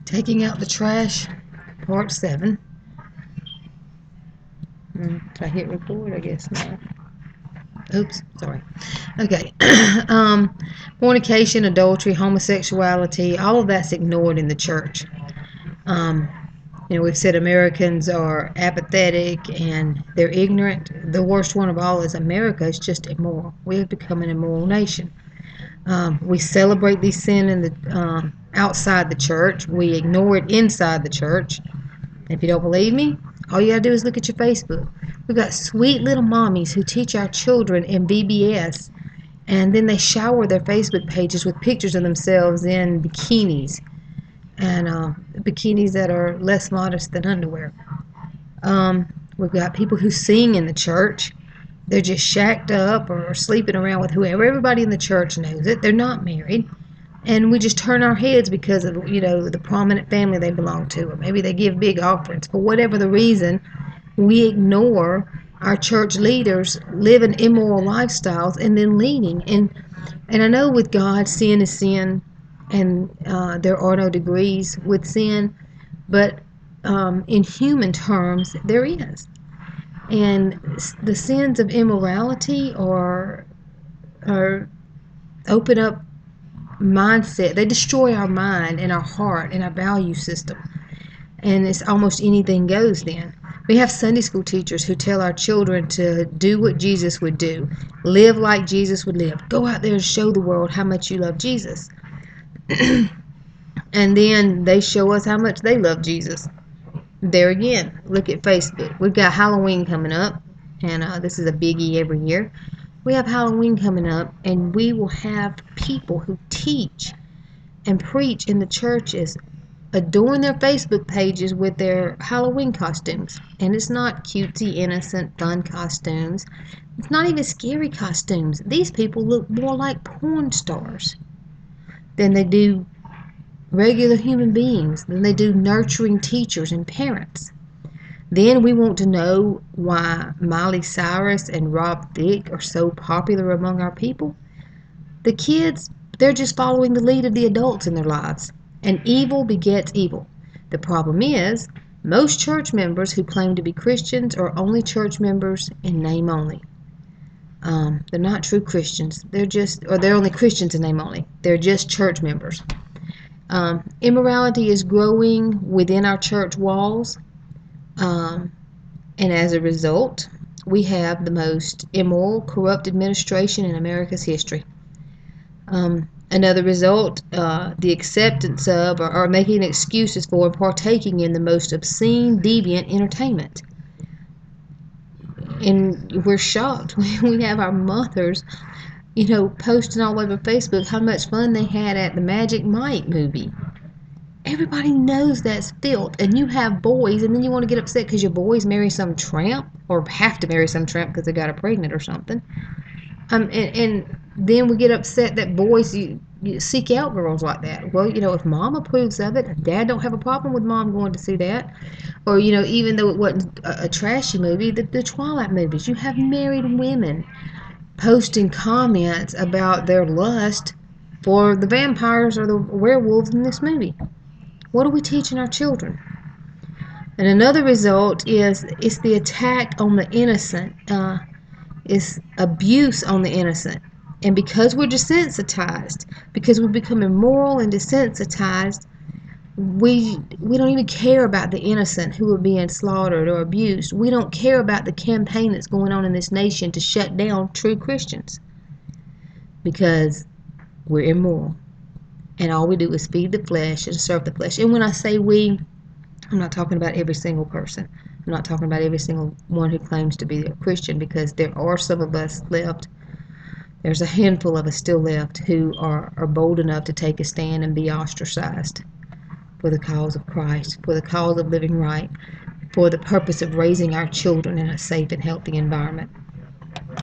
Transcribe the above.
Taking out the trash, part 7. Did I hit record? I guess not. Oops, sorry. Okay. Fornication, adultery, homosexuality, all of that's ignored in the church. Um, we've said Americans are apathetic and they're ignorant. The worst one of all is America is just immoral. We have become an immoral nation. We celebrate these sin in the outside the church. We ignore it inside the church. If you don't believe me, all you gotta do is look at your Facebook. We've got sweet little mommies who teach our children in VBS, and then they shower their Facebook pages with pictures of themselves in bikinis, and bikinis that are less modest than underwear. We've got people who sing in the church. They're just shacked up or sleeping around with whoever. Everybody in the church knows it. They're not married. And we just turn our heads because of, the prominent family they belong to, or maybe they give big offerings. For whatever the reason, we ignore our church leaders living immoral lifestyles and then leading. And I know with God, sin is sin, and there are no degrees with sin, but in human terms, there is. And the sins of immorality are open up mindset. They destroy our mind and our heart and our value system. And it's almost anything goes then. We have Sunday school teachers who tell our children to do what Jesus would do, live like Jesus would live, go out there and show the world how much you love Jesus. And then they show us how much they love Jesus. There again, look at Facebook. We've got Halloween coming up, and this is a biggie every year. We have Halloween coming up, and we will have people who teach and preach in the churches adorn their Facebook pages with their Halloween costumes. And it's not cutesy, innocent, fun costumes. It's not even scary costumes. These people look more like porn stars than they do regular human beings, than they do nurturing teachers and parents. Then we want to know why Miley Cyrus and Rob Thicke are so popular among our people. The kids, they're just following the lead of the adults in their lives. And evil begets evil. The problem is, most church members who claim to be Christians are only church members in name only. They're not true Christians. They're only Christians in name only. They're just church members. Immorality is growing within our church walls. And as a result, we have the most immoral, corrupt administration in America's history. Another result, the acceptance of or making excuses for partaking in the most obscene, deviant entertainment. And we're shocked. We have our mothers, posting all over Facebook how much fun they had at the Magic Mike movie. Everybody knows that's filth, and you have boys, and then you want to get upset because your boys marry some tramp, or have to marry some tramp because they got her pregnant or something. And then we get upset that boys you seek out girls like that. Well, if mom approves of it, dad don't have a problem with mom going to see that. Or, even though it wasn't a trashy movie, the Twilight movies, you have married women posting comments about their lust for the vampires or the werewolves in this movie. What are we teaching our children? And another result is it's the attack on the innocent. It's abuse on the innocent. And because we're desensitized, because we've become immoral and desensitized, we don't even care about the innocent who are being slaughtered or abused. We don't care about the campaign that's going on in this nation to shut down true Christians because we're immoral. And all we do is feed the flesh and serve the flesh. And when I say we, I'm not talking about every single person. I'm not talking about every single one who claims to be a Christian, because there are some of us left. There's a handful of us still left who are bold enough to take a stand and be ostracized for the cause of Christ, for the cause of living right, for the purpose of raising our children in a safe and healthy environment.